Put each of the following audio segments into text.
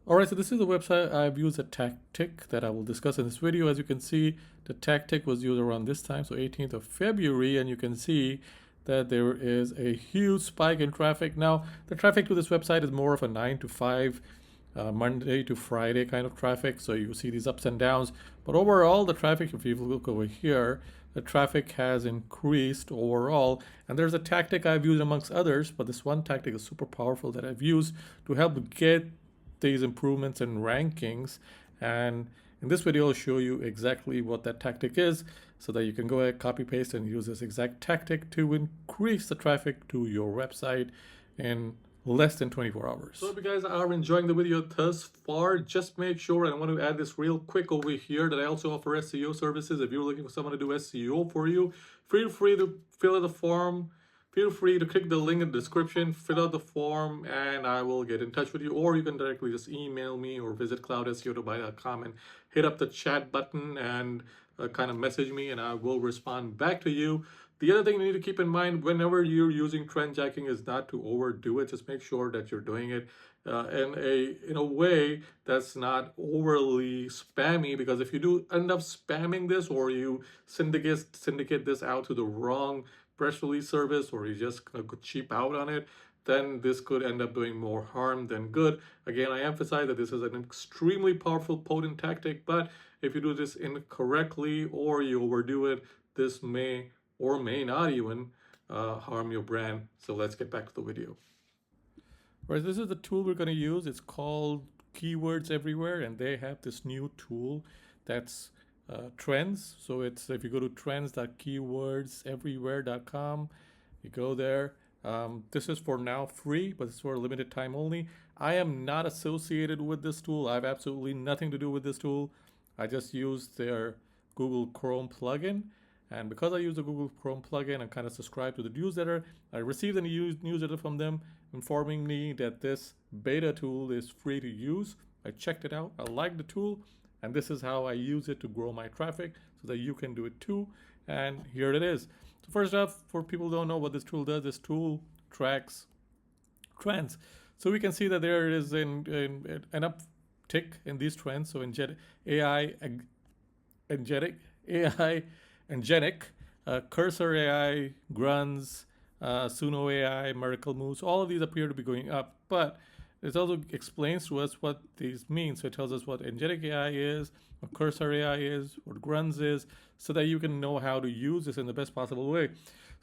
All right, so this is the website I've used, a tactic that I will discuss in this video. As you can see, the tactic was used around this time, so 18th of February, and you can see that there is a huge spike in traffic. Now, the traffic to this website is more of a 9 to 5, Monday to Friday kind of traffic, so you see these ups and downs. But overall, the traffic, if you look over here, the traffic has increased overall. And there's a tactic I've used amongst others, but this one tactic is super powerful that I've used to help get these improvements in rankings. And in this video, I'll show you exactly what that tactic is so that you can go ahead, copy paste, and use this exact tactic to increase the traffic to your website in less than 24 hours. So if you guys are enjoying the video thus far, just make sure, and I want to add this real quick over here, that I also offer SEO services. If you're looking for someone to do SEO for you, feel free to fill out the form. Feel free to click the link in the description, fill out the form, and I will get in touch with you. Or you can directly just email me or visit cloudseo.com and hit up the chat button and kind of message me, and I will respond back to you. The other thing you need to keep in mind whenever you're using trend jacking is not to overdo it. Just make sure that you're doing it in a way that's not overly spammy, because if you do end up spamming this, or you syndicate this out to the wrong press release service, or you just cheap out on it, then this could end up doing more harm than good. Again, I emphasize that this is an extremely powerful, potent tactic, but if you do this incorrectly or you overdo it, this may or may not even harm your brand. So let's get back to the video. Right, this is the tool we're going to use. It's called Keywords Everywhere, and they have this new tool that's trends. So it's, if you go to trends.keywordseverywhere.com, you go there. This is for now free, but it's for a limited time only. I am not associated with this tool. I have absolutely nothing to do with this tool. I just use their Google Chrome plugin. And because I use the Google Chrome plugin and kind of subscribe to the newsletter, I received a newsletter from them informing me that this beta tool is free to use. I checked it out. I like the tool. And this is how I use it to grow my traffic so that you can do it too. And here it is. So first off, for people who don't know what this tool does, this tool tracks trends. So we can see that there is an uptick in these trends. So Angelic, Cursor AI, Grunz, Suno AI, Miracle Moves, all of these appear to be going up. But it also explains to us what these mean. So it tells us what Angelic AI is, what Cursor AI is, what Grunz is, so that you can know how to use this in the best possible way.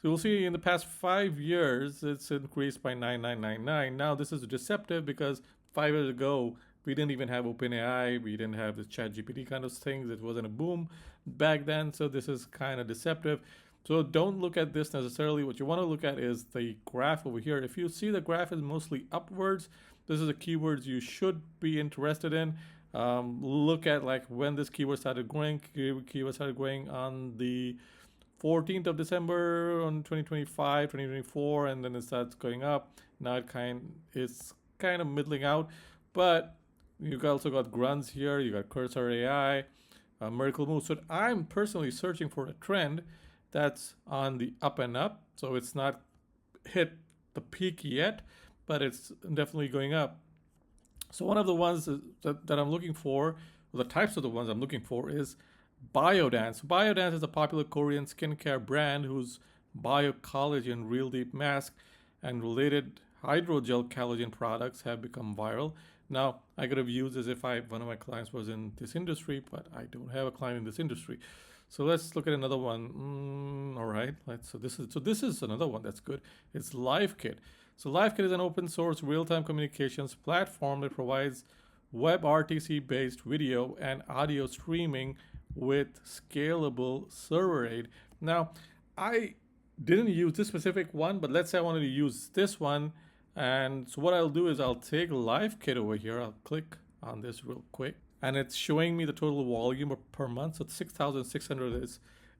So we'll see in the past 5 years, it's increased by 9999. Now this is deceptive because 5 years ago, we didn't even have OpenAI. We didn't have the ChatGPT kind of things. It wasn't a boom back then. So this is kind of deceptive. So don't look at this necessarily. What you want to look at is the graph over here. If you see the graph is mostly upwards, this is the keywords you should be interested in. Look at like when this keyword started growing. Keyword started growing on the 14th of December on 2025, 2024, and then it starts going up. Now it's kind of middling out, but you also got Grunz here. You got Cursor AI, Miracle Move. So I'm personally searching for a trend that's on the up and up. So it's not hit the peak yet, but it's definitely going up. So one of the ones that I'm looking for, or the types of the ones I'm looking for, is Biodance. Biodance is a popular Korean skincare brand whose biocollagen real deep mask and related hydrogel collagen products have become viral. Now, I could have used this if one of my clients was in this industry, but I don't have a client in this industry. So let's look at another one. All right, so this is another one that's good. It's LiveKit. So LiveKit is an open source real-time communications platform that provides WebRTC based video and audio streaming with scalable server aid. Now, I didn't use this specific one, but let's say I wanted to use this one. And so what I'll do is I'll take LiveKit over here. I'll click on this real quick, and it's showing me the total volume per month. So it's 6,600.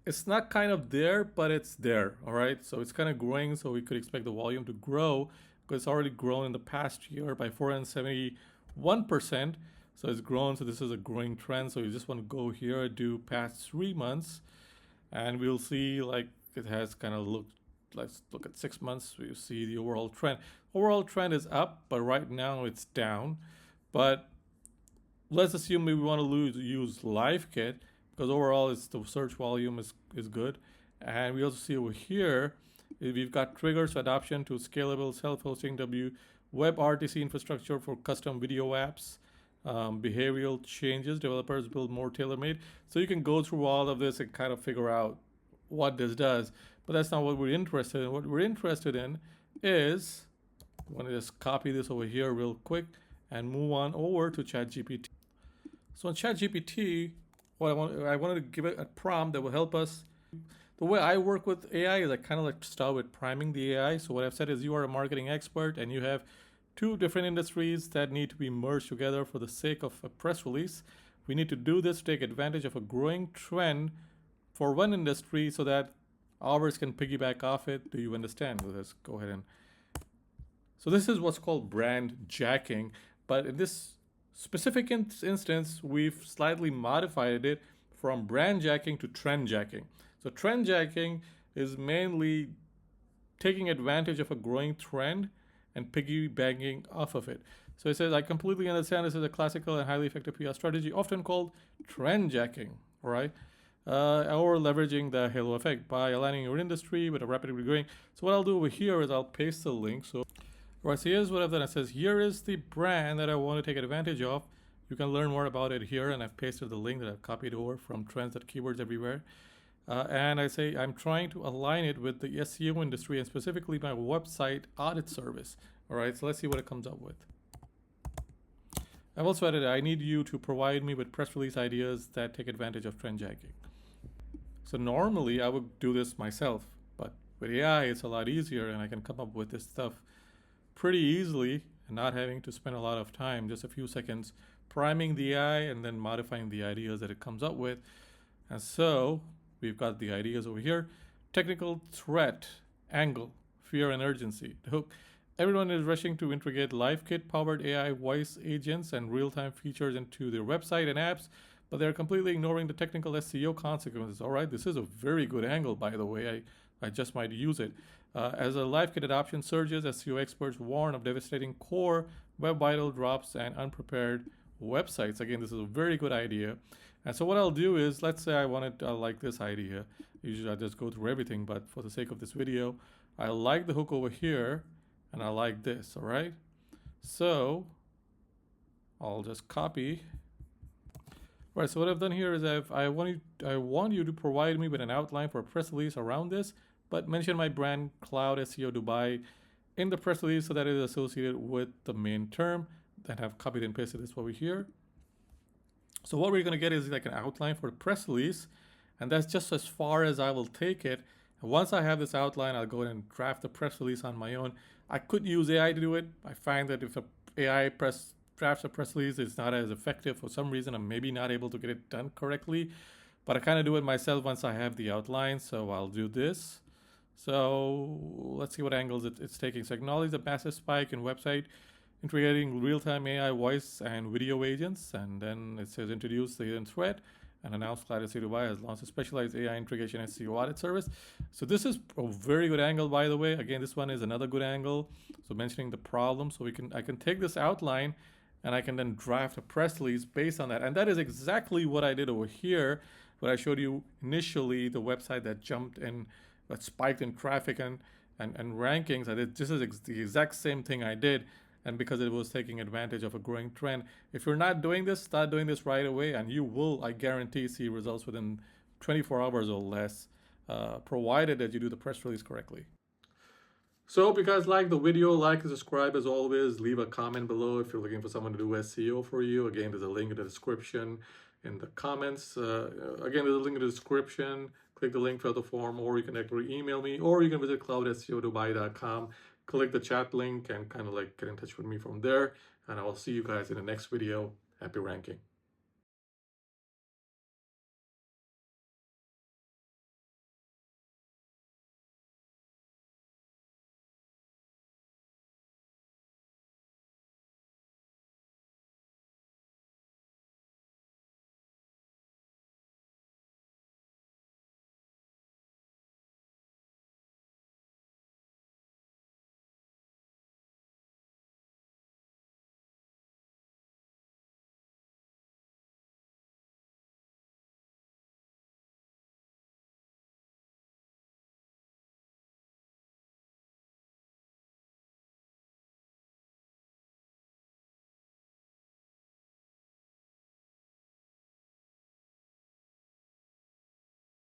It's not kind of there, but it's there. All right. So it's kind of growing. So we could expect the volume to grow because it's already grown in the past year by 471%. So it's grown. So this is a growing trend. So you just want to go here, do past 3 months, and we'll see like it has kind of looked. Let's look at 6 months. You see the overall trend. Overall trend is up, but right now it's down. But let's assume we want to use LiveKit because overall the search volume is good. And we also see over here, we've got triggers for adoption to scalable self-hosting WebRTC infrastructure for custom video apps, behavioral changes, developers build more tailor-made. So you can go through all of this and kind of figure out what this does. But that's not what we're interested in. What we're interested in is, I'm going to just copy this over here real quick and move on over to ChatGPT. So in ChatGPT, what I wanted to give it a prompt that will help us. The way I work with AI is I kind of like start with priming the AI. So what I've said is you are a marketing expert and you have two different industries that need to be merged together for the sake of a press release. We need to do this to take advantage of a growing trend for one industry so that ours can piggyback off it. Do you understand? Let's go ahead and. So this is what's called brand jacking. But in this specific instance, we've slightly modified it from brand jacking to trend jacking. So trend jacking is mainly taking advantage of a growing trend and piggybacking off of it. So it says, I completely understand this is a classical and highly effective PR strategy, often called trend jacking, all right? Or leveraging the halo effect by aligning your industry with a rapidly growing. So what I'll do over here is I'll paste the link. So, right, so here's what I've done. It says, here is the brand that I want to take advantage of. You can learn more about it here, and I've pasted the link that I've copied over from Trends at Keywords Everywhere. And I say I'm trying to align it with the SEO industry and specifically my website audit service. All right, so let's see what it comes up with. I've also added, I need you to provide me with press release ideas that take advantage of trend jacking. So normally I would do this myself, but with AI it's a lot easier and I can come up with this stuff pretty easily and not having to spend a lot of time, just a few seconds priming the AI and then modifying the ideas that it comes up with. And so we've got the ideas over here. Technical threat, angle, fear and urgency. The hook. Everyone is rushing to integrate LiveKit powered AI voice agents and real-time features into their website and apps, but they're completely ignoring the technical SEO consequences. All right, this is a very good angle, by the way. I just might use it. As a LiveKit adoption surges, SEO experts warn of devastating core web vital drops and unprepared websites. Again, this is a very good idea. And so what I'll do is, let's say I like this idea. Usually I just go through everything, but for the sake of this video, I like the hook over here and I like this, all right? So I'll just copy. All right, so what I've done here is I want you to provide me with an outline for a press release around this, but mention my brand Cloud SEO Dubai in the press release so that it is associated with the main term. Then I've copied and pasted this over here. So what we're going to get is like an outline for the press release, and that's just as far as I will take it. And once I have this outline, I'll go ahead and draft the press release on my own. I could use AI to do it. I find that if a AI drafts a press release, it's not as effective. For some reason, I'm maybe not able to get it done correctly, but I kind of do it myself once I have the outline. So I'll do this. So let's see what angles it's taking. So acknowledge the massive spike in website integrating real-time AI voice and video agents, and then it says introduce the hidden threat and announce Cloud SEO Dubai has launched a specialized AI integration SEO audit service. So this is a very good angle, by the way. Again, this one is another good angle. So mentioning the problem, so I can take this outline and I can then draft a press release based on that. And that is exactly what I did over here, what I showed you initially, the website that jumped in, that spiked in traffic and rankings. This is the exact same thing I did. And because it was taking advantage of a growing trend. If you're not doing this, start doing this right away, and you will, I guarantee, see results within 24 hours or less, provided that you do the press release correctly. So hope you guys like the video. Like and subscribe as always. Leave a comment below if you're looking for someone to do SEO for you. Again, there's a link in the description in the comments. Again, there's a link in the description. Click the link for the form, or you can actually email me, or you can visit cloudseodubai.com. Click the chat link and kind of like get in touch with me from there. And I will see you guys in the next video. Happy ranking.